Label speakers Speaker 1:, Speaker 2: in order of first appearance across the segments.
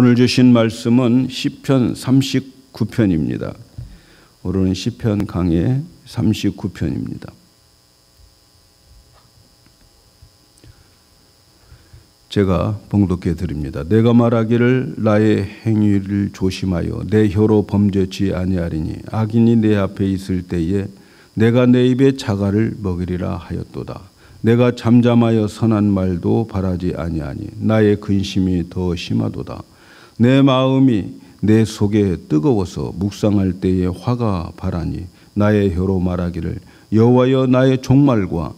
Speaker 1: 오늘 주신 말씀은 시편 39편입니다. 오늘은 시편 강의 39편입니다. 제가 봉독해 드립니다. 내가 말하기를 나의 행위를 조심하여 내 혀로 범죄치 아니하리니 악인이 내 앞에 있을 때에 내가 내 입에 자갈을 먹으리라 하였도다. 내가 잠잠하여 선한 말도 바라지 아니하니 나의 근심이 더 심하도다. 내 마음이 내 속에 뜨거워서 묵상할 때에 화가 바라니 나의 혀로 말하기를 여호와여 나의 종말과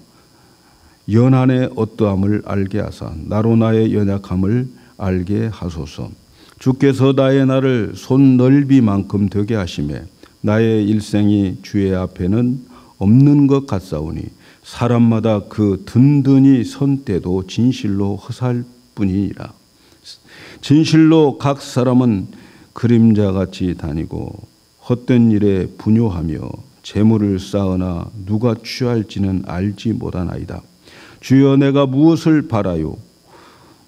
Speaker 1: 연한의 어떠함을 알게 하사 나로 나의 연약함을 알게 하소서. 주께서 나의 날을 손 넓이만큼 되게 하시매 나의 일생이 주의 앞에는 없는 것 같사오니 사람마다 그 든든히 선 때도 진실로 허살 뿐이니라. 진실로 각 사람은 그림자같이 다니고 헛된 일에 분요하며 재물을 쌓으나 누가 취할지는 알지 못하나이다. 주여 내가 무엇을 바라요?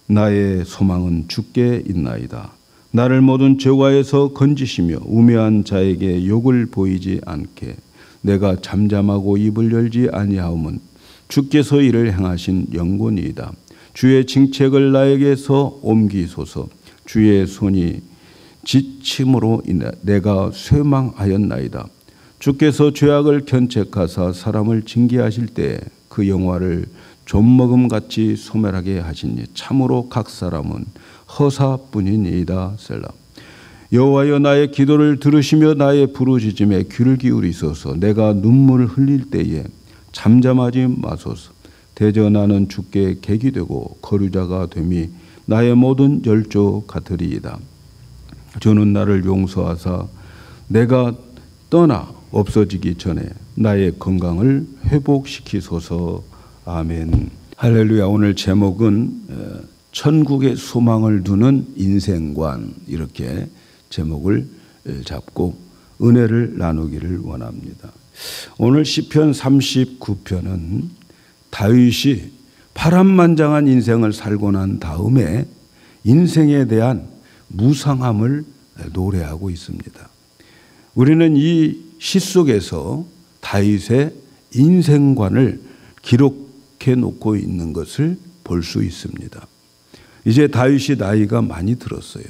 Speaker 1: 나의 소망은 주께 있나이다. 나를 모든 죄과에서 건지시며 우매한 자에게 욕을 보이지 않게 내가 잠잠하고 입을 열지 아니하오면 주께서 이를 행하신 영원이이다. 주의 징책을 나에게서 옮기소서. 주의 손이 지침으로 인해 내가 쇠망하였나이다. 주께서 죄악을 견책하사 사람을 징계하실 때 그 영화를 좀먹음같이 소멸하게 하시니 참으로 각 사람은 허사뿐이니이다. 셀라. 여호와여 나의 기도를 들으시며 나의 부르짖음에 귀를 기울이소서. 내가 눈물을 흘릴 때에 잠잠하지 마소서. 대저 나는 주께 객이 되고 거류자가 됨이 나의 모든 열조 같으리이다. 주는 나를 용서하사 내가 떠나 없어지기 전에 나의 건강을 회복시키소서. 아멘. 할렐루야. 오늘 제목은 천국의 소망을 두는 인생관, 이렇게 제목을 잡고 은혜를 나누기를 원합니다. 오늘 시편 39편은 다윗이 파란만장한 인생을 살고 난 다음에 인생에 대한 무상함을 노래하고 있습니다. 우리는 이 시 속에서 다윗의 인생관을 기록해 놓고 있는 것을 볼 수 있습니다. 이제 다윗이 나이가 많이 들었어요.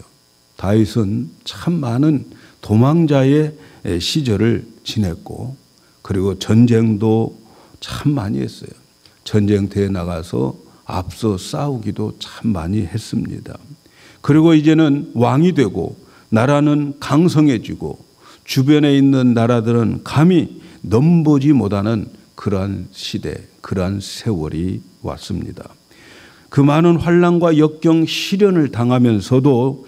Speaker 1: 다윗은 참 많은 도망자의 시절을 지냈고, 그리고 전쟁도 참 많이 했어요. 전쟁터에 나가서 앞서 싸우기도 참 많이 했습니다. 그리고 이제는 왕이 되고 나라는 강성해지고 주변에 있는 나라들은 감히 넘보지 못하는 그러한 시대, 그러한 세월이 왔습니다. 그 많은 환난과 역경 시련을 당하면서도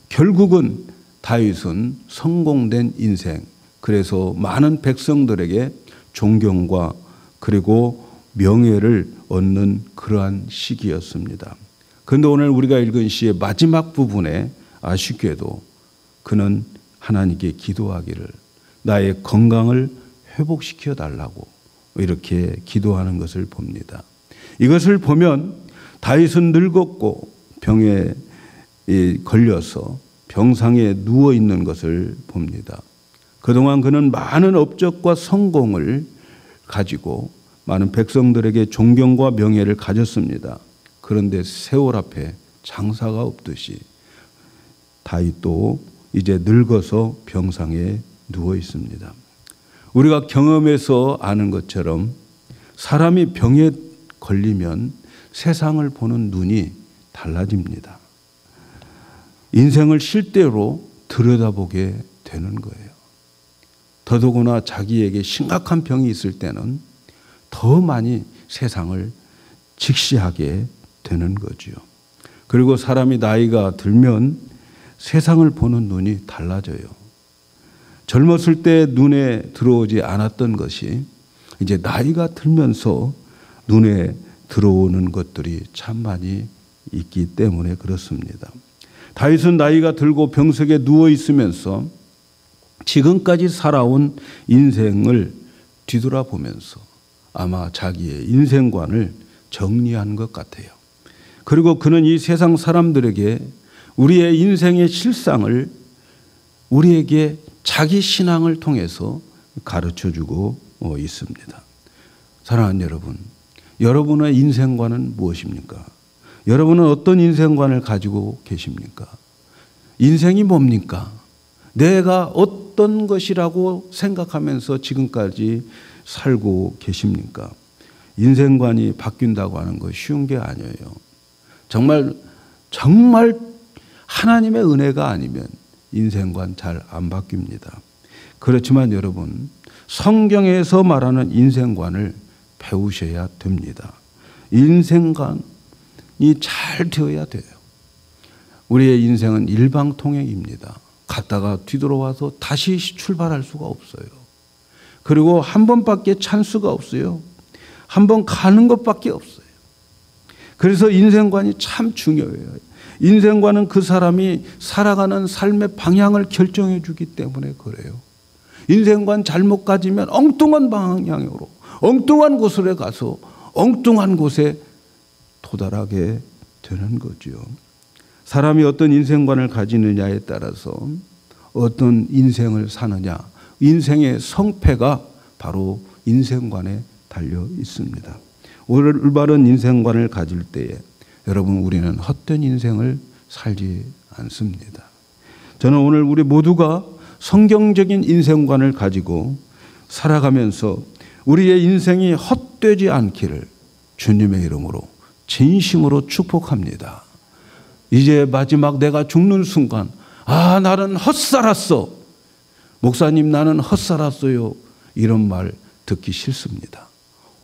Speaker 1: 결국은 다윗은 성공된 인생, 그래서 많은 백성들에게 존경과 그리고 명예를 얻는 그러한 시기였습니다. 그런데 오늘 우리가 읽은 시의 마지막 부분에 아쉽게도 그는 하나님께 기도하기를 나의 건강을 회복시켜 달라고 이렇게 기도하는 것을 봅니다. 이것을 보면 다윗은 늙었고 병에 걸려서 병상에 누워 있는 것을 봅니다. 그동안 그는 많은 업적과 성공을 가지고 많은 백성들에게 존경과 명예를 가졌습니다. 그런데 세월 앞에 장사가 없듯이 다윗도 이제 늙어서 병상에 누워 있습니다. 우리가 경험해서 아는 것처럼 사람이 병에 걸리면 세상을 보는 눈이 달라집니다. 인생을 실대로 들여다보게 되는 거예요. 더더구나 자기에게 심각한 병이 있을 때는 더 많이 세상을 직시하게 되는 거죠. 그리고 사람이 나이가 들면 세상을 보는 눈이 달라져요. 젊었을 때 눈에 들어오지 않았던 것이 이제 나이가 들면서 눈에 들어오는 것들이 참 많이 있기 때문에 그렇습니다. 다윗은 나이가 들고 병석에 누워 있으면서 지금까지 살아온 인생을 뒤돌아보면서 아마 자기의 인생관을 정리한 것 같아요. 그리고 그는 이 세상 사람들에게 우리의 인생의 실상을 우리에게 자기 신앙을 통해서 가르쳐주고 있습니다. 사랑하는 여러분, 여러분의 인생관은 무엇입니까? 여러분은 어떤 인생관을 가지고 계십니까? 인생이 뭡니까? 내가 어떤 것이라고 생각하면서 지금까지 살고 계십니까? 인생관이 바뀐다고 하는 거 쉬운 게 아니에요. 정말 하나님의 은혜가 아니면 인생관 잘 안 바뀝니다. 그렇지만 여러분, 성경에서 말하는 인생관을 배우셔야 됩니다. 인생관이 잘 되어야 돼요. 우리의 인생은 일방통행입니다. 갔다가 뒤돌아와서 다시 출발할 수가 없어요. 그리고 한 번밖에 찬스가 없어요. 한 번 가는 것밖에 없어요. 그래서 인생관이 참 중요해요. 인생관은 그 사람이 살아가는 삶의 방향을 결정해 주기 때문에 그래요. 인생관 잘못 가지면 엉뚱한 방향으로, 엉뚱한 곳으로 가서 엉뚱한 곳에 도달하게 되는 거죠. 사람이 어떤 인생관을 가지느냐에 따라서 어떤 인생을 사느냐, 인생의 성패가 바로 인생관에 달려 있습니다. 올바른 인생관을 가질 때에 여러분, 우리는 헛된 인생을 살지 않습니다. 저는 오늘 우리 모두가 성경적인 인생관을 가지고 살아가면서 우리의 인생이 헛되지 않기를 주님의 이름으로 진심으로 축복합니다. 이제 마지막 내가 죽는 순간, 나는 헛살았어. 목사님, 나는 헛살았어요. 이런 말 듣기 싫습니다.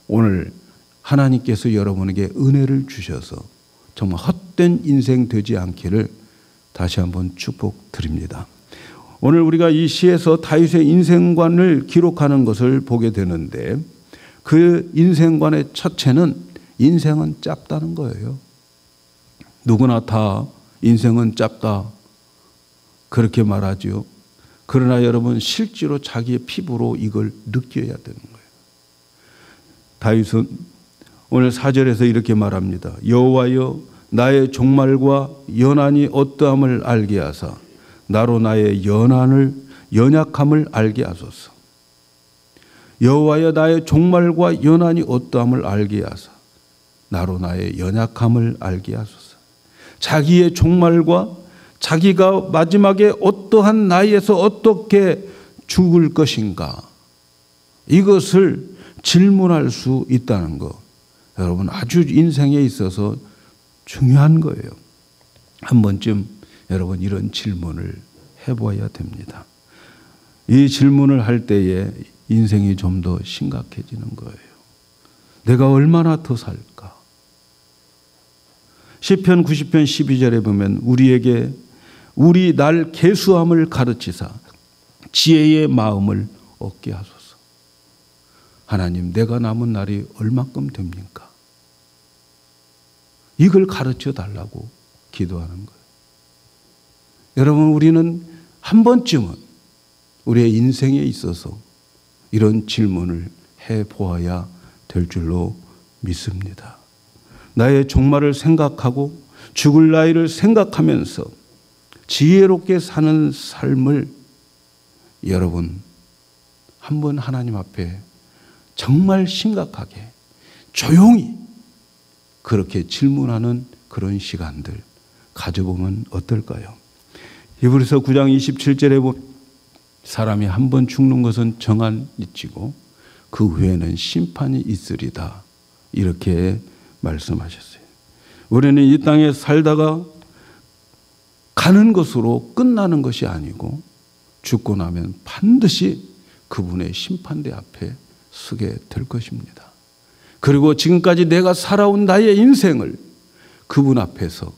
Speaker 1: 오늘 하나님께서 여러분에게 은혜를 주셔서 정말 헛된 인생 되지 않기를 다시 한번 축복드립니다. 오늘 우리가 이 시에서 다윗의 인생관을 기록하는 것을 보게 되는데, 그 인생관의 첫째는 인생은 짧다는 거예요. 누구나 다 인생은 짧다 그렇게 말하죠. 그러나 여러분, 실제로 자기의 피부로 이걸 느껴야 되는 거예요. 다윗은 오늘 4절에서 이렇게 말합니다. 여호와여, 나의 종말과 연한이 어떠함을 알게 하사 나로 나의 연약함을 알게 하소서. 여호와여, 나의 종말과 연한이 어떠함을 알게 하사 나로 나의 연약함을 알게 하소서. 자기의 종말과 자기가 마지막에 어떠한 나이에서 어떻게 죽을 것인가, 이것을 질문할 수 있다는 것, 여러분 아주 인생에 있어서 중요한 거예요. 한 번쯤 여러분 이런 질문을 해봐야 됩니다. 이 질문을 할 때에 인생이 좀 더 심각해지는 거예요. 내가 얼마나 더 살까? 시편 90편 12절에 보면 우리에게 우리 날 계수함을 가르치사 지혜의 마음을 얻게 하소서. 하나님, 내가 남은 날이 얼마큼 됩니까? 이걸 가르쳐 달라고 기도하는 거예요. 여러분, 우리는 한 번쯤은 우리의 인생에 있어서 이런 질문을 해보아야 될 줄로 믿습니다. 나의 종말을 생각하고 죽을 나이를 생각하면서 지혜롭게 사는 삶을 여러분 한번 하나님 앞에 정말 심각하게 조용히 그렇게 질문하는 그런 시간들 가져보면 어떨까요? 히브리서 9장 27절에 보면 사람이 한 번 죽는 것은 정한 이치고 그 후에는 심판이 있으리다, 이렇게 말씀하셨어요. 우리는 이 땅에 살다가 가는 것으로 끝나는 것이 아니고 죽고 나면 반드시 그분의 심판대 앞에 서게 될 것입니다. 그리고 지금까지 내가 살아온 나의 인생을 그분 앞에서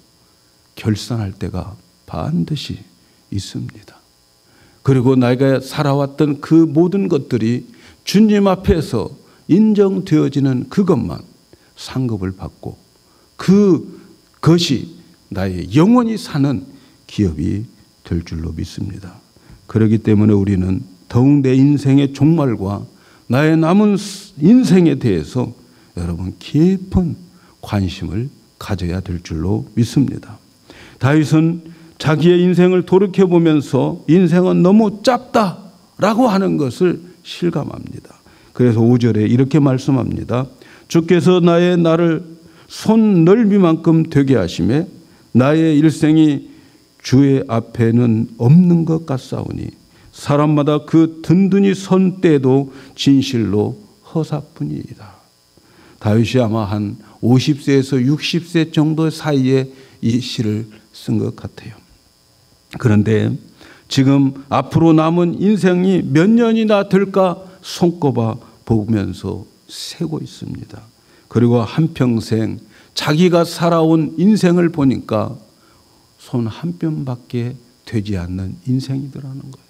Speaker 1: 결산할 때가 반드시 있습니다. 그리고 내가 살아왔던 그 모든 것들이 주님 앞에서 인정되어지는 그것만 상급을 받고 그것이 나의 영원히 사는 기업이 될 줄로 믿습니다. 그렇기 때문에 우리는 더욱 내 인생의 종말과 나의 남은 인생에 대해서 여러분 깊은 관심을 가져야 될 줄로 믿습니다. 다윗은 자기의 인생을 돌이켜보면서 인생은 너무 짧다라고 하는 것을 실감합니다. 그래서 5절에 이렇게 말씀합니다. 주께서 나의 날을 손 넓이만큼 되게 하시매 나의 일생이 주의 앞에는 없는 것 같사오니 사람마다 그 든든히 선 때도 진실로 허사뿐이다. 다윗이 아마 한 50세에서 60세 정도 사이에 이 시를 쓴 것 같아요. 그런데 지금 앞으로 남은 인생이 몇 년이나 될까 손꼽아 보면서 세고 있습니다. 그리고 한평생 자기가 살아온 인생을 보니까 손 한 뼘밖에 되지 않는 인생이더라는 거예요.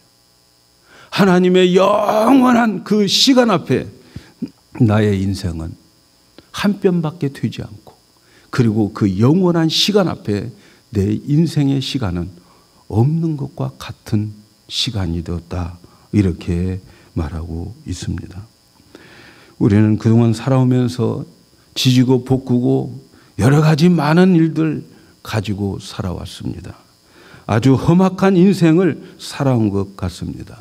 Speaker 1: 하나님의 영원한 그 시간 앞에 나의 인생은 한 뼘밖에 되지 않고, 그리고 그 영원한 시간 앞에 내 인생의 시간은 없는 것과 같은 시간이 되었다, 이렇게 말하고 있습니다. 우리는 그동안 살아오면서 지지고 볶고 여러 가지 많은 일들 가지고 살아왔습니다. 아주 험악한 인생을 살아온 것 같습니다.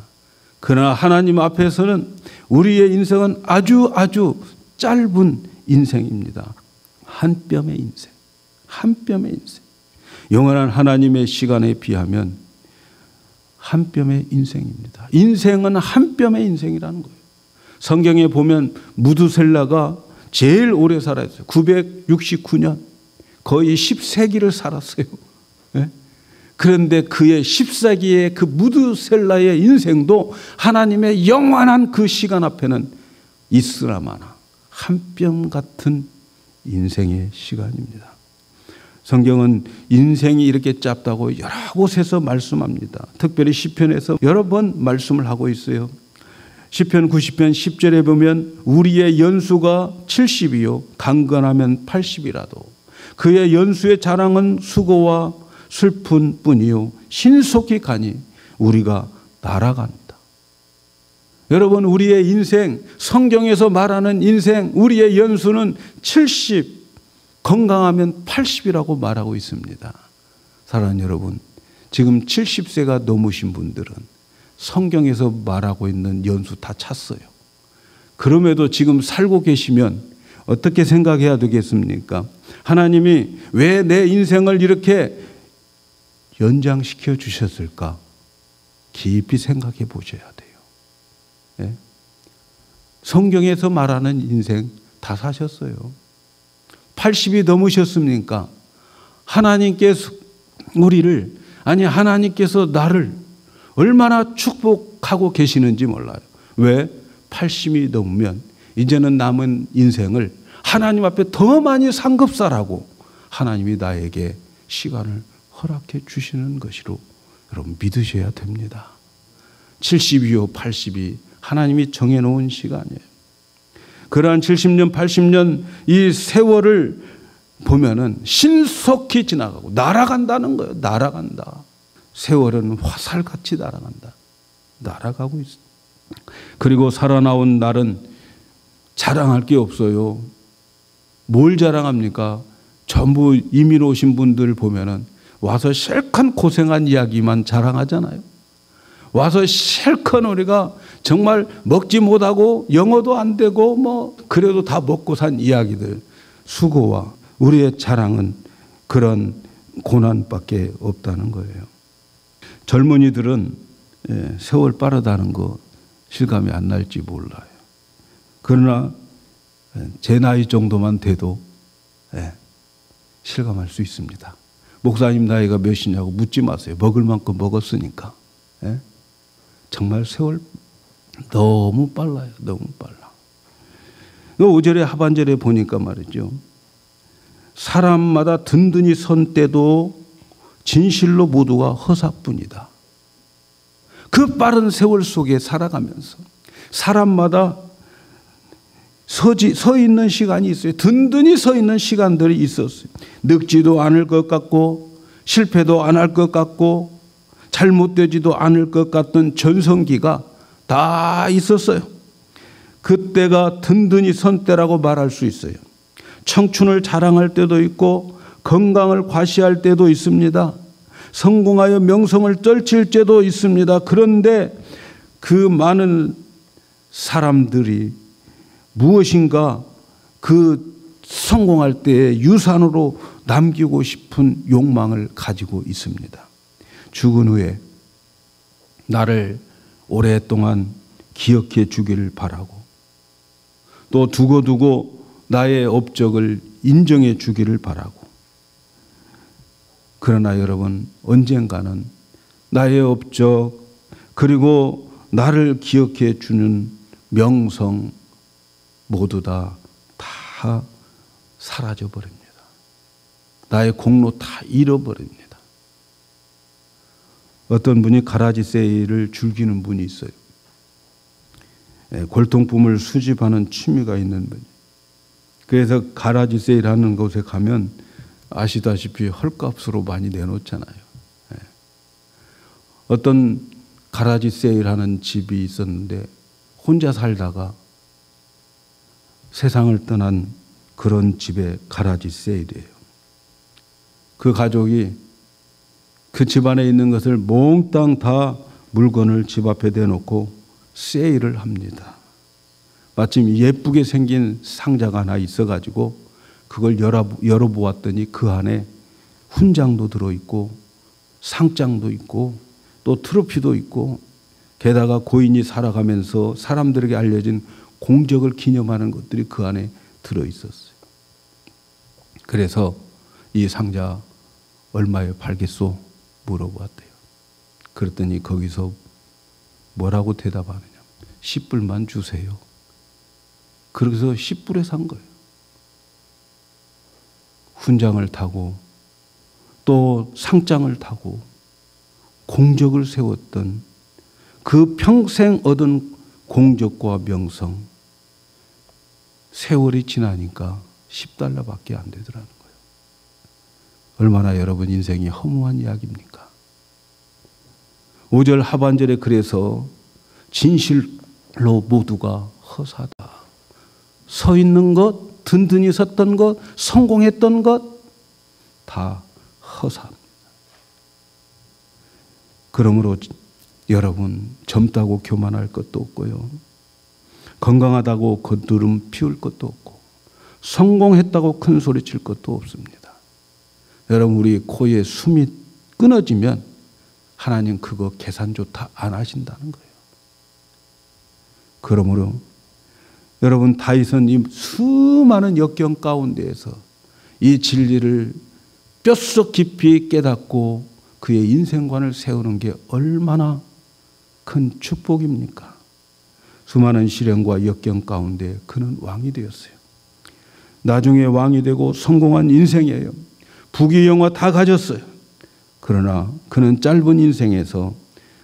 Speaker 1: 그러나 하나님 앞에서는 우리의 인생은 아주 짧은 인생입니다. 한 뼘의 인생, 한 뼘의 인생. 영원한 하나님의 시간에 비하면 한 뼘의 인생입니다. 인생은 한 뼘의 인생이라는 거예요. 성경에 보면 무두셀라가 제일 오래 살았어요. 969년, 거의 10세기를 살았어요. 네? 그런데 그의 10세기의 그 무두셀라의 인생도 하나님의 영원한 그 시간 앞에는 있으나마나 한 뼘 같은 인생의 시간입니다. 성경은 인생이 이렇게 짧다고 여러 곳에서 말씀합니다. 특별히 시편에서 여러 번 말씀을 하고 있어요. 시편 90편 10절에 보면 우리의 연수가 70이요 강건하면 80이라도 그의 연수의 자랑은 수고와 슬픈 뿐이요 신속히 가니 우리가 날아간다. 여러분, 우리의 인생, 성경에서 말하는 인생, 우리의 연수는 70, 건강하면 80이라고 말하고 있습니다. 사랑하는 여러분, 지금 70세가 넘으신 분들은 성경에서 말하고 있는 연수 다 찼어요. 그럼에도 지금 살고 계시면 어떻게 생각해야 되겠습니까? 하나님이 왜 내 인생을 이렇게 연장시켜 주셨을까? 깊이 생각해 보셔야 돼요. 네? 성경에서 말하는 인생 다 사셨어요. 80이 넘으셨습니까? 하나님께서 우리를, 아니 하나님께서 나를 얼마나 축복하고 계시는지 몰라요. 왜? 80이 넘으면 이제는 남은 인생을 하나님 앞에 더 많이 상급살하고 하나님이 나에게 시간을 허락해 주시는 것으로 여러분 믿으셔야 됩니다. 70이요 80이 하나님이 정해놓은 시간이에요. 그러한 70년 80년 이 세월을 보면은 신속히 지나가고 날아간다는 거예요. 날아간다. 세월은 화살같이 날아간다. 날아가고 있습니다. 그리고 살아나온 날은 자랑할 게 없어요. 뭘 자랑합니까? 전부 이민 오신 분들 보면은 와서 실컷 고생한 이야기만 자랑하잖아요. 와서 실컷 우리가 정말 먹지 못하고 영어도 안 되고 뭐 그래도 다 먹고 산 이야기들, 수고와 우리의 자랑은 그런 고난밖에 없다는 거예요. 젊은이들은 세월 빠르다는 거 실감이 안 날지 몰라요. 그러나 제 나이 정도만 돼도 실감할 수 있습니다. 목사님 나이가 몇이냐고 묻지 마세요. 먹을 만큼 먹었으니까. 정말 세월 너무 빨라요. 너무 빨라. 5절의 하반절에 보니까 말이죠. 사람마다 든든히 선 때도 진실로 모두가 허사뿐이다. 그 빠른 세월 속에 살아가면서 사람마다 서 있는 시간이 있어요. 든든히 서 있는 시간들이 있었어요. 늙지도 않을 것 같고 실패도 안 할 것 같고 잘못되지도 않을 것 같던 전성기가 다 있었어요. 그때가 든든히 선 때라고 말할 수 있어요. 청춘을 자랑할 때도 있고 건강을 과시할 때도 있습니다. 성공하여 명성을 떨칠 때도 있습니다. 그런데 그 많은 사람들이 무엇인가 그 성공할 때 유산으로 남기고 싶은 욕망을 가지고 있습니다. 죽은 후에 나를 오랫동안 기억해 주기를 바라고 또 두고두고 나의 업적을 인정해 주기를 바라고 그러나 여러분 언젠가는 나의 업적 그리고 나를 기억해 주는 명성 모두 다 사라져 버립니다. 나의 공로 다 잃어버립니다. 어떤 분이 가라지 세일을 즐기는 분이 있어요. 골동품을 수집하는 취미가 있는 분이. 그래서 가라지 세일하는 곳에 가면 아시다시피 헐값으로 많이 내놓잖아요. 어떤 가라지 세일하는 집이 있었는데 혼자 살다가 세상을 떠난 그런 집의 가라지 세일이에요. 그 가족이 그 집안에 있는 것을 몽땅 다 물건을 집 앞에 대놓고 세일을 합니다. 마침 예쁘게 생긴 상자가 하나 있어가지고 그걸 열어보았더니 그 안에 훈장도 들어있고 상장도 있고 또 트로피도 있고 게다가 고인이 살아가면서 사람들에게 알려진 공적을 기념하는 것들이 그 안에 들어있었어요. 그래서 이 상자 얼마에 팔겠소? 물어보았대요. 그랬더니 거기서 뭐라고 대답하느냐. 10불만 주세요. 그래서 10불에 산 거예요. 훈장을 타고 또 상장을 타고 공적을 세웠던 그 평생 얻은 공적과 명성 세월이 지나니까 10달러밖에 안 되더라는 거예요. 얼마나 여러분 인생이 허무한 이야기입니까? 5절 하반절에 그래서 진실로 모두가 허사다. 서 있는 것, 든든히 섰던 것, 성공했던 것 다 허사합니다. 그러므로 여러분 젊다고 교만할 것도 없고요. 건강하다고 겉두름 피울 것도 없고 성공했다고 큰 소리 칠 것도 없습니다. 여러분 우리 코에 숨이 끊어지면 하나님 그거 계산조차 안 하신다는 거예요. 그러므로 여러분 다윗은 이 수많은 역경 가운데에서 이 진리를 뼛속 깊이 깨닫고 그의 인생관을 세우는 게 얼마나 큰 축복입니까? 수많은 시련과 역경 가운데 그는 왕이 되었어요. 나중에 왕이 되고 성공한 인생이에요. 부귀영화 다 가졌어요. 그러나 그는 짧은 인생에서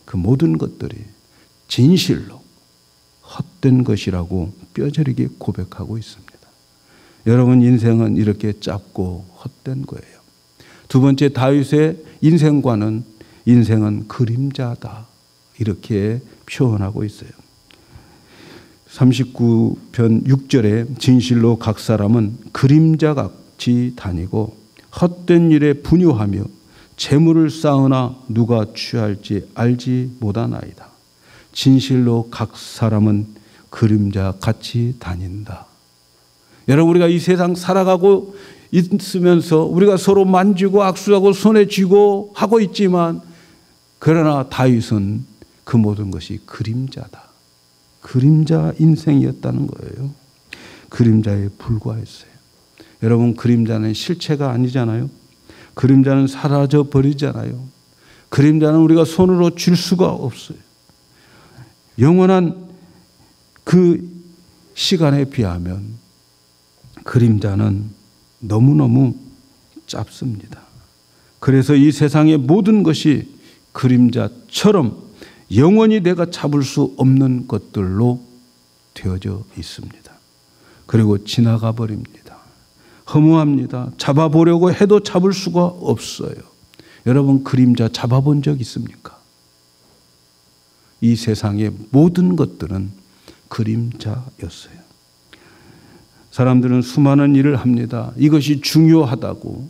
Speaker 1: 그 모든 것들이 진실로 헛된 것이라고 뼈저리게 고백하고 있습니다. 여러분 인생은 이렇게 짧고 헛된 거예요. 두 번째 다윗의 인생관은 인생은 그림자다. 이렇게 표현하고 있어요. 39편 6절에 진실로 각 사람은 그림자같이 다니고 헛된 일에 분유하며 재물을 쌓으나 누가 취할지 알지 못하나이다. 진실로 각 사람은 그림자같이 다닌다. 여러분 우리가 이 세상 살아가고 있으면서 우리가 서로 만지고 악수하고 손에 쥐고 하고 있지만 그러나 다윗은 그 모든 것이 그림자다. 그림자 인생이었다는 거예요. 그림자에 불과했어요. 여러분 그림자는 실체가 아니잖아요. 그림자는 사라져 버리잖아요. 그림자는 우리가 손으로 쥘 수가 없어요. 영원한 그 시간에 비하면 그림자는 너무너무 짧습니다. 그래서 이 세상의 모든 것이 그림자처럼 영원히 내가 잡을 수 없는 것들로 되어져 있습니다. 그리고 지나가 버립니다. 허무합니다. 잡아보려고 해도 잡을 수가 없어요. 여러분 그림자 잡아본 적 있습니까? 이 세상의 모든 것들은 그림자였어요. 사람들은 수많은 일을 합니다. 이것이 중요하다고.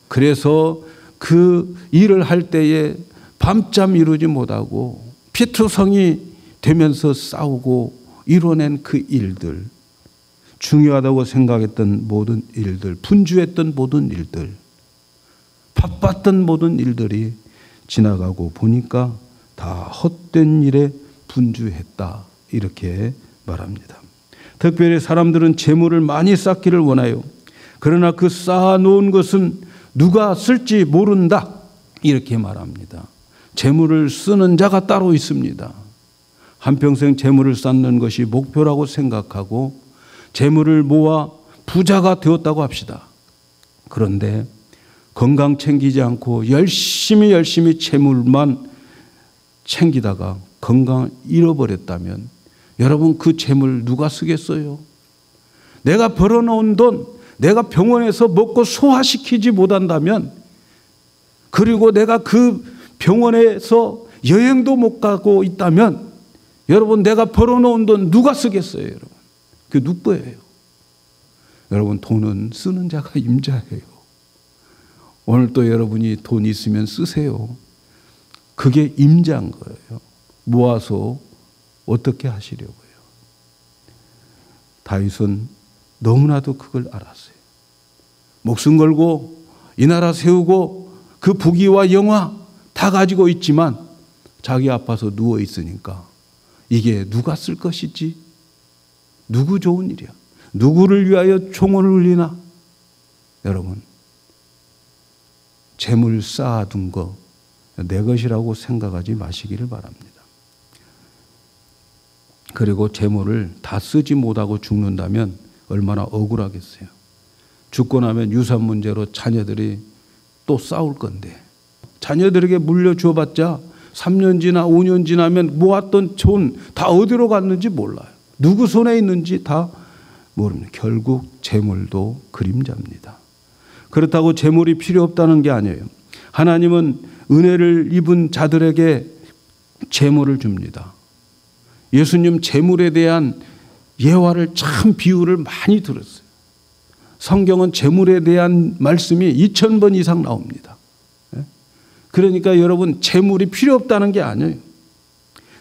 Speaker 1: 그래서 그 일을 할 때에 밤잠 이루지 못하고 피투성이 되면서 싸우고 이뤄낸 그 일들, 중요하다고 생각했던 모든 일들, 분주했던 모든 일들, 바빴던 모든 일들이 지나가고 보니까 다 헛된 일에 분주했다, 이렇게 말합니다. 특별히 사람들은 재물을 많이 쌓기를 원해요. 그러나 그 쌓아놓은 것은 누가 쓸지 모른다, 이렇게 말합니다. 재물을 쓰는 자가 따로 있습니다. 한평생 재물을 쌓는 것이 목표라고 생각하고 재물을 모아 부자가 되었다고 합시다. 그런데 건강 챙기지 않고 열심히 재물만 챙기다가 건강을 잃어버렸다면 여러분, 그 재물 누가 쓰겠어요? 내가 벌어놓은 돈, 내가 병원에서 먹고 소화시키지 못한다면, 그리고 내가 그 병원에서 여행도 못 가고 있다면, 여러분, 내가 벌어놓은 돈 누가 쓰겠어요, 여러분? 그 누구예요? 여러분, 돈은 쓰는 자가 임자예요. 오늘 또 여러분이 돈 있으면 쓰세요. 그게 임자인 거예요. 모아서 어떻게 하시려고요? 다윗은 너무나도 그걸 알았어요. 목숨 걸고 이 나라 세우고 그 부귀와 영화 다 가지고 있지만 자기 아파서 누워 있으니까 이게 누가 쓸 것이지? 누구 좋은 일이야? 누구를 위하여 총을 울리나? 여러분, 재물 쌓아둔 거 내 것이라고 생각하지 마시기를 바랍니다. 그리고 재물을 다 쓰지 못하고 죽는다면 얼마나 억울하겠어요. 죽고 나면 유산 문제로 자녀들이 또 싸울 건데, 자녀들에게 물려줘봤자 3년 지나 5년 지나면 모았던 돈 다 어디로 갔는지 몰라요. 누구 손에 있는지 다 모릅니다. 결국 재물도 그림자입니다. 그렇다고 재물이 필요 없다는 게 아니에요. 하나님은 은혜를 입은 자들에게 재물을 줍니다. 예수님 재물에 대한 예화를 참 비유를 많이 들었어요. 성경은 재물에 대한 말씀이 2000번 이상 나옵니다. 그러니까 여러분, 재물이 필요 없다는 게 아니에요.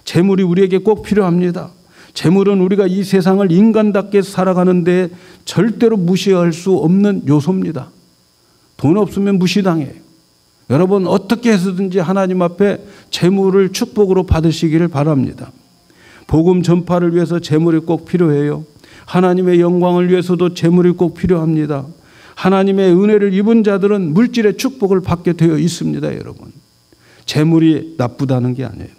Speaker 1: 재물이 우리에게 꼭 필요합니다. 재물은 우리가 이 세상을 인간답게 살아가는데 절대로 무시할 수 없는 요소입니다. 돈 없으면 무시당해요. 여러분, 어떻게 해서든지 하나님 앞에 재물을 축복으로 받으시기를 바랍니다. 복음 전파를 위해서 재물이 꼭 필요해요. 하나님의 영광을 위해서도 재물이 꼭 필요합니다. 하나님의 은혜를 입은 자들은 물질의 축복을 받게 되어 있습니다, 여러분. 재물이 나쁘다는 게 아니에요.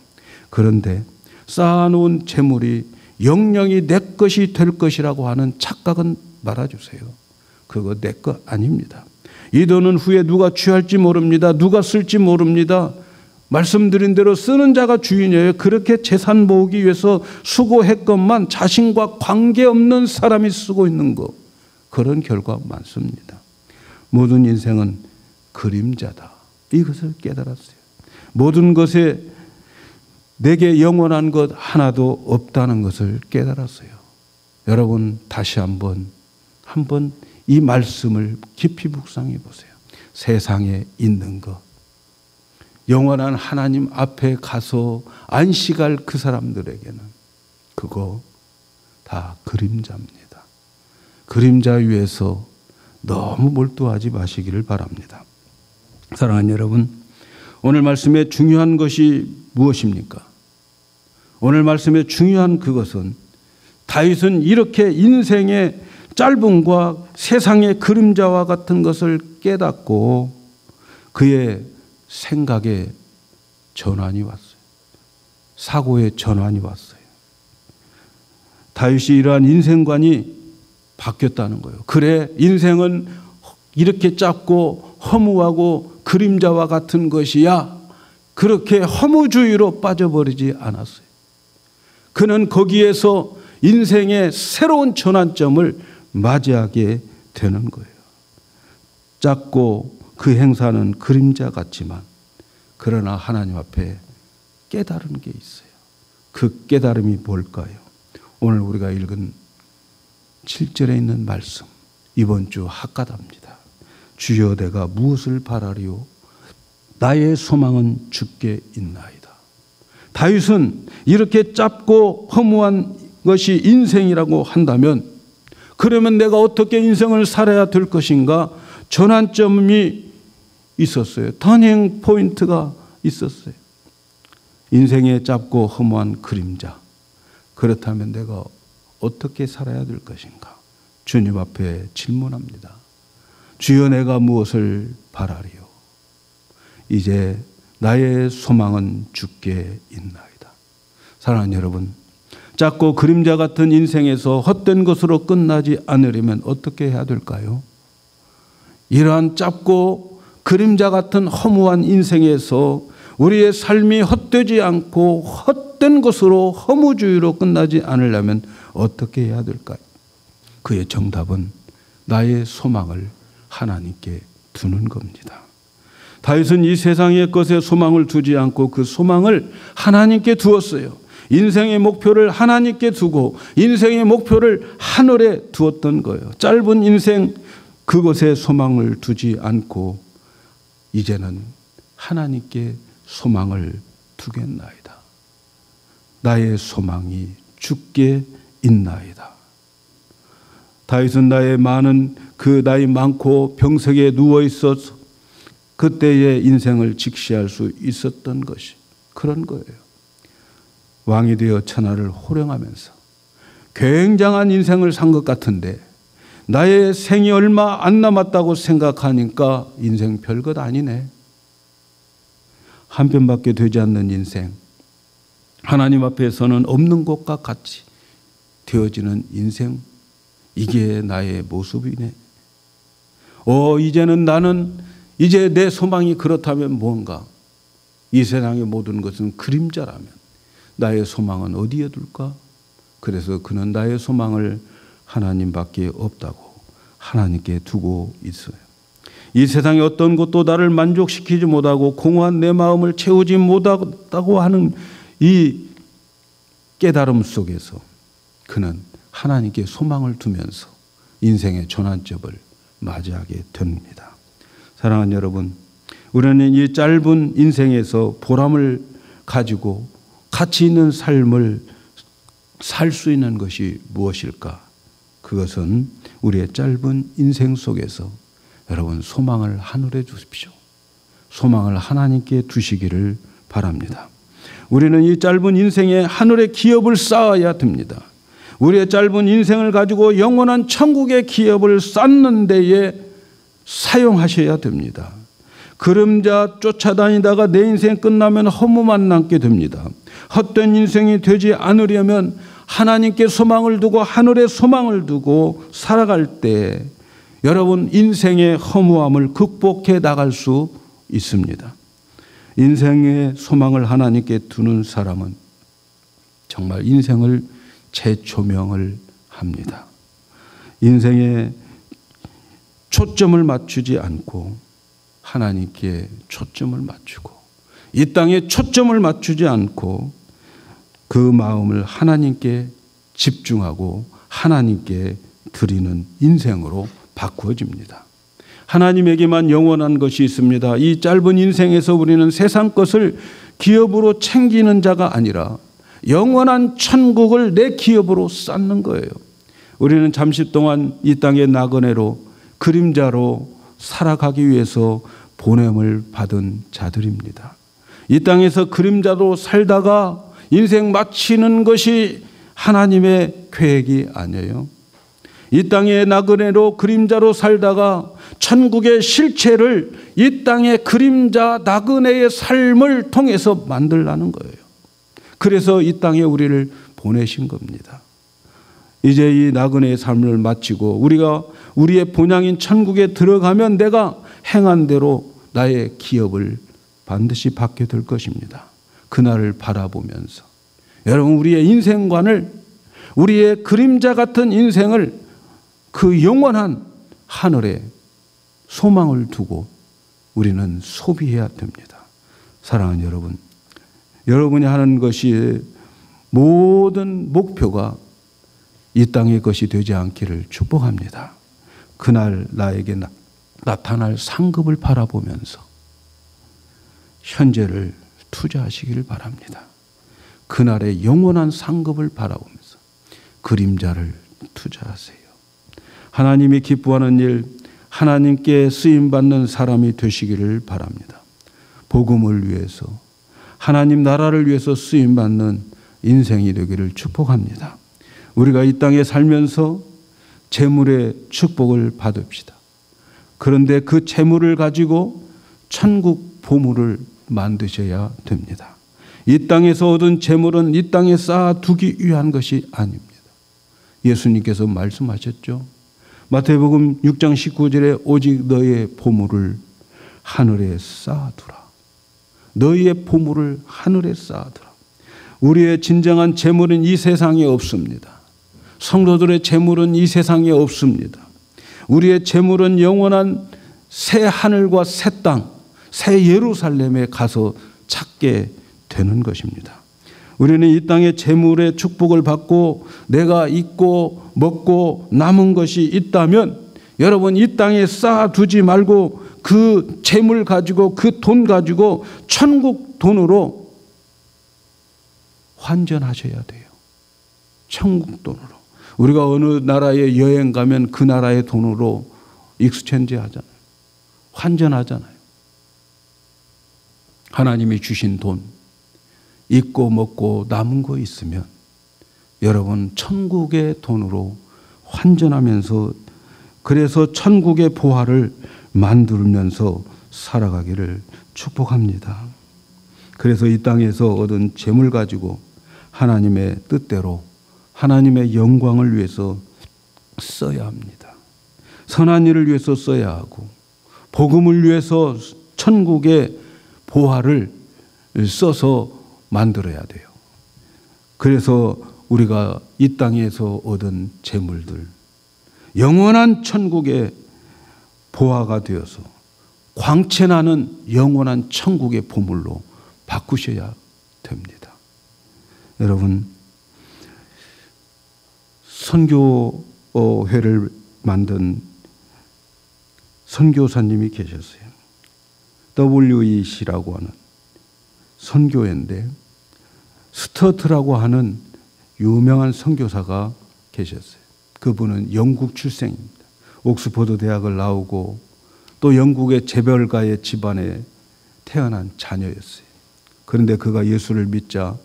Speaker 1: 그런데 쌓아놓은 재물이 영영이 내 것이 될 것이라고 하는 착각은 말아주세요. 그거 내 것 아닙니다. 이 돈은 후에 누가 취할지 모릅니다. 누가 쓸지 모릅니다. 말씀드린 대로 쓰는 자가 주인이에요. 그렇게 재산 모으기 위해서 수고했건만 자신과 관계없는 사람이 쓰고 있는 것, 그런 결과 많습니다. 모든 인생은 그림자다, 이것을 깨달았어요. 모든 것에 내게 영원한 것 하나도 없다는 것을 깨달았어요. 여러분, 다시 한번 이 말씀을 깊이 묵상해 보세요. 세상에 있는 것, 영원한 하나님 앞에 가서 안식할 그 사람들에게는 그거 다 그림자입니다. 그림자 위에서 너무 몰두하지 마시기를 바랍니다. 사랑하는 여러분, 오늘 말씀에 중요한 것이 무엇입니까? 오늘 말씀에 중요한 그것은 다윗은 이렇게 인생의 짧음과 세상의 그림자와 같은 것을 깨닫고 그의 생각에 전환이 왔어요. 사고에 전환이 왔어요. 다윗이 이러한 인생관이 바뀌었다는 거예요. 그래, 인생은 이렇게 짧고 허무하고 그림자와 같은 것이야. 그렇게 허무주의로 빠져버리지 않았어요. 그는 거기에서 인생의 새로운 전환점을 맞이하게 되는 거예요. 작고 그 행사는 그림자 같지만 그러나 하나님 앞에 깨달은 게 있어요. 그 깨달음이 뭘까요? 오늘 우리가 읽은 7절에 있는 말씀, 이번 주 학가다입니다. 주여 내가 무엇을 바라리요? 나의 소망은 주께 있나이다. 다윗은 이렇게 짧고 허무한 것이 인생이라고 한다면, 그러면 내가 어떻게 인생을 살아야 될 것인가? 전환점이 있었어요. 터닝 포인트가 있었어요. 인생의 짧고 허무한 그림자. 그렇다면 내가 어떻게 살아야 될 것인가? 주님 앞에 질문합니다. 주여, 내가 무엇을 바라리요? 이제 나의 소망은 주께 있나이다. 사랑하는 여러분, 짧고 그림자 같은 인생에서 헛된 것으로 끝나지 않으려면 어떻게 해야 될까요? 이러한 짧고 그림자 같은 허무한 인생에서 우리의 삶이 헛되지 않고 헛된 것으로 허무주의로 끝나지 않으려면 어떻게 해야 될까요? 그의 정답은 나의 소망을 하나님께 두는 겁니다. 다윗은 이 세상의 것에 소망을 두지 않고 그 소망을 하나님께 두었어요. 인생의 목표를 하나님께 두고 인생의 목표를 하늘에 두었던 거예요. 짧은 인생 그것에 소망을 두지 않고 이제는 하나님께 소망을 두겠나이다. 나의 소망이 주께 있나이다. 다윗은 나이 많고 병석에 누워 있어서 그때의 인생을 직시할 수 있었던 것이 그런 거예요. 왕이 되어 천하를 호령하면서 굉장한 인생을 산 것 같은데 나의 생이 얼마 안 남았다고 생각하니까 인생 별것 아니네. 한 편밖에 되지 않는 인생, 하나님 앞에서는 없는 것과 같이 되어지는 인생, 이게 나의 모습이네. 이제는 나는 이제 내 소망이 그렇다면 뭔가? 이 세상의 모든 것은 그림자라면 나의 소망은 어디에 둘까? 그래서 그는 나의 소망을 하나님밖에 없다고 하나님께 두고 있어요. 이 세상의 어떤 것도 나를 만족시키지 못하고 공허한 내 마음을 채우지 못하다고 하는 이 깨달음 속에서 그는 하나님께 소망을 두면서 인생의 전환점을 맞이하게 됩니다. 사랑하는 여러분, 우리는 이 짧은 인생에서 보람을 가지고 가치 있는 삶을 살 수 있는 것이 무엇일까? 그것은 우리의 짧은 인생 속에서 여러분 소망을 하늘에 주십시오. 소망을 하나님께 두시기를 바랍니다. 우리는 이 짧은 인생에 하늘의 기업을 쌓아야 됩니다. 우리의 짧은 인생을 가지고 영원한 천국의 기업을 쌓는 데에 사용하셔야 됩니다. 그림자 쫓아다니다가 내 인생 끝나면 허무만 남게 됩니다. 헛된 인생이 되지 않으려면 하나님께 소망을 두고 하늘에 소망을 두고 살아갈 때 여러분 인생의 허무함을 극복해 나갈 수 있습니다. 인생의 소망을 하나님께 두는 사람은 정말 인생을 재조명을 합니다. 인생에 초점을 맞추지 않고 하나님께 초점을 맞추고 이 땅에 초점을 맞추지 않고 그 마음을 하나님께 집중하고 하나님께 드리는 인생으로 바꾸어집니다. 하나님에게만 영원한 것이 있습니다. 이 짧은 인생에서 우리는 세상 것을 기업으로 챙기는 자가 아니라 영원한 천국을 내 기업으로 쌓는 거예요. 우리는 잠시 동안 이 땅의 나그네로 그림자로 살아가기 위해서 보냄을 받은 자들입니다. 이 땅에서 그림자로 살다가 인생 마치는 것이 하나님의 계획이 아니에요. 이 땅의 나그네로 그림자로 살다가 천국의 실체를 이 땅의 그림자 나그네의 삶을 통해서 만들라는 거예요. 그래서 이 땅에 우리를 보내신 겁니다. 이제 이 나그네의 삶을 마치고 우리가 우리의 본향인 천국에 들어가면 내가 행한 대로 나의 기업을 반드시 받게 될 것입니다. 그날을 바라보면서 여러분 우리의 인생관을 우리의 그림자 같은 인생을 그 영원한 하늘에 소망을 두고 우리는 소비해야 됩니다. 사랑하는 여러분, 여러분이 하는 것이 모든 목표가 이 땅의 것이 되지 않기를 축복합니다. 그날 나에게 나타날 상급을 바라보면서 현재를 투자하시길 바랍니다. 그날의 영원한 상급을 바라보면서 그림자를 투자하세요. 하나님이 기뻐하는 일, 하나님께 쓰임받는 사람이 되시기를 바랍니다. 복음을 위해서, 하나님 나라를 위해서 쓰임받는 인생이 되기를 축복합니다. 우리가 이 땅에 살면서 재물의 축복을 받읍시다. 그런데 그 재물을 가지고 천국 보물을 만드셔야 됩니다. 이 땅에서 얻은 재물은 이 땅에 쌓아두기 위한 것이 아닙니다. 예수님께서 말씀하셨죠. 마태복음 6장 19절에 오직 너의 보물을 하늘에 쌓아두라. 너희의 보물을 하늘에 쌓아두라. 우리의 진정한 재물은 이 세상에 없습니다. 성도들의 재물은 이 세상에 없습니다. 우리의 재물은 영원한 새 하늘과 새 땅, 새 예루살렘에 가서 찾게 되는 것입니다. 우리는 이 땅의 재물의 축복을 받고 내가 있고 먹고 남은 것이 있다면 여러분 이 땅에 쌓아두지 말고 그 재물 가지고 그 돈 가지고 천국 돈으로 환전하셔야 돼요. 천국 돈으로. 우리가 어느 나라에 여행 가면 그 나라의 돈으로 익스체인지 하잖아요. 환전하잖아요. 하나님이 주신 돈, 있고 먹고 남은 거 있으면 여러분 천국의 돈으로 환전하면서 그래서 천국의 보화를 만들면서 살아가기를 축복합니다. 그래서 이 땅에서 얻은 재물 가지고 하나님의 뜻대로 하나님의 영광을 위해서 써야 합니다. 선한 일을 위해서 써야 하고 복음을 위해서 천국의 보화를 써서 만들어야 돼요. 그래서 우리가 이 땅에서 얻은 재물들 영원한 천국의 보화가 되어서 광채나는 영원한 천국의 보물로 바꾸셔야 됩니다. 여러분 선교회를 만든 선교사님이 계셨어요. WEC라고 하는 선교회인데 스터트라고 하는 유명한 선교사가 계셨어요. 그분은 영국 출생입니다. 옥스퍼드 대학을 나오고 또 영국의 재벌가의 집안에 태어난 자녀였어요. 그런데 그가 예수를 믿자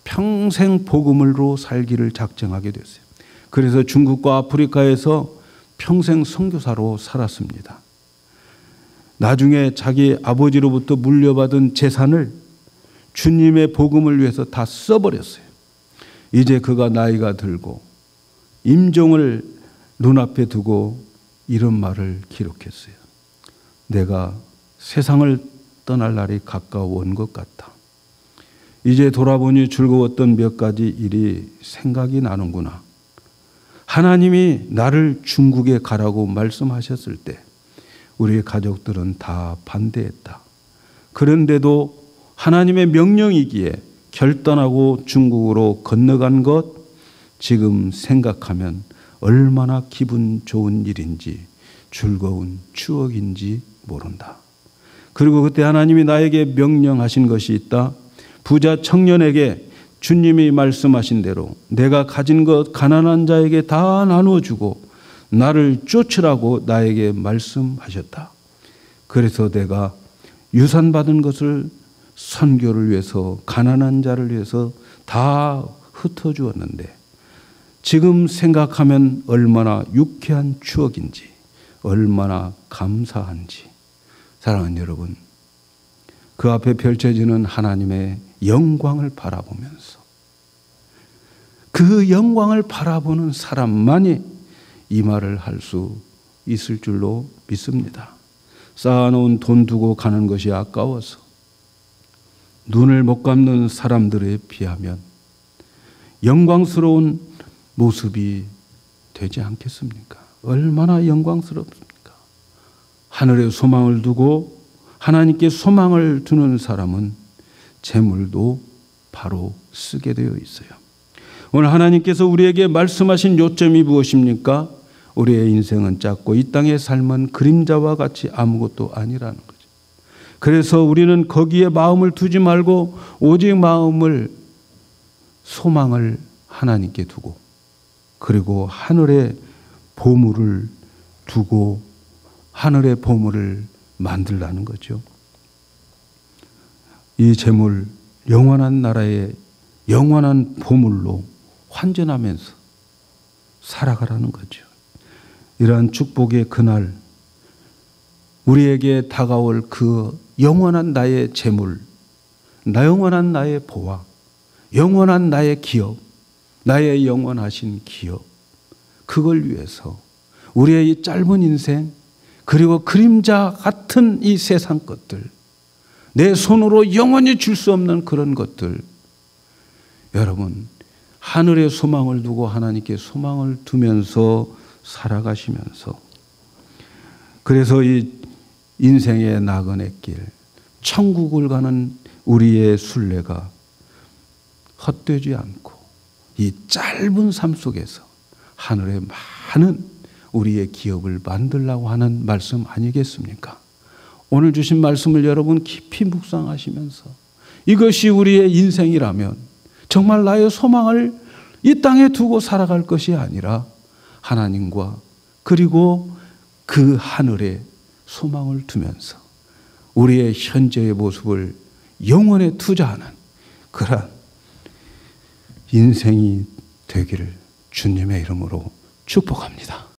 Speaker 1: 평생 복음으로 살기를 작정하게 됐어요. 그래서 중국과 아프리카에서 평생 선교사로 살았습니다. 나중에 자기 아버지로부터 물려받은 재산을 주님의 복음을 위해서 다 써버렸어요. 이제 그가 나이가 들고 임종을 눈앞에 두고 이런 말을 기록했어요. 내가 세상을 떠날 날이 가까워온 것 같다. 이제 돌아보니 즐거웠던 몇 가지 일이 생각이 나는구나. 하나님이 나를 중국에 가라고 말씀하셨을 때 우리 가족들은 다 반대했다. 그런데도 하나님의 명령이기에 결단하고 중국으로 건너간 것 지금 생각하면 얼마나 기분 좋은 일인지 즐거운 추억인지 모른다. 그리고 그때 하나님이 나에게 명령하신 것이 있다. 부자 청년에게 주님이 말씀하신 대로 내가 가진 것 가난한 자에게 다 나눠주고 나를 쫓으라고 나에게 말씀하셨다. 그래서 내가 유산받은 것을 선교를 위해서 가난한 자를 위해서 다 흩어주었는데 지금 생각하면 얼마나 유쾌한 추억인지 얼마나 감사한지. 사랑하는 여러분, 그 앞에 펼쳐지는 하나님의 영광을 바라보면서 그 영광을 바라보는 사람만이 이 말을 할 수 있을 줄로 믿습니다. 쌓아놓은 돈 두고 가는 것이 아까워서 눈을 못 감는 사람들에 비하면 영광스러운 모습이 되지 않겠습니까? 얼마나 영광스럽습니까? 하늘에 소망을 두고 하나님께 소망을 두는 사람은 재물도 바로 쓰게 되어 있어요. 오늘 하나님께서 우리에게 말씀하신 요점이 무엇입니까? 우리의 인생은 짧고 이 땅의 삶은 그림자와 같이 아무것도 아니라는 거죠. 그래서 우리는 거기에 마음을 두지 말고 오직 소망을 하나님께 두고, 그리고 하늘의 보물을 두고 하늘의 보물을 만들라는 거죠. 이 재물, 영원한 나라의 영원한 보물로 환전하면서 살아가라는 거죠. 이러한 축복의 그날, 우리에게 다가올 그 영원한 나의 재물, 영원한 나의 보화, 영원한 나의 기업, 나의 영원하신 기업, 그걸 위해서 우리의 이 짧은 인생, 그리고 그림자 같은 이 세상 것들, 내 손으로 영원히 줄 수 없는 그런 것들, 여러분 하늘의 소망을 두고 하나님께 소망을 두면서 살아가시면서, 그래서 이 인생의 나그네 길, 천국을 가는 우리의 순례가 헛되지 않고 이 짧은 삶 속에서 하늘의 많은 우리의 기업을 만들려고 하는 말씀 아니겠습니까? 오늘 주신 말씀을 여러분 깊이 묵상하시면서, 이것이 우리의 인생이라면 정말 나의 소망을 이 땅에 두고 살아갈 것이 아니라 하나님과 그리고 그 하늘에 소망을 두면서 우리의 현재의 모습을 영원에 투자하는 그런 인생이 되기를 주님의 이름으로 축복합니다.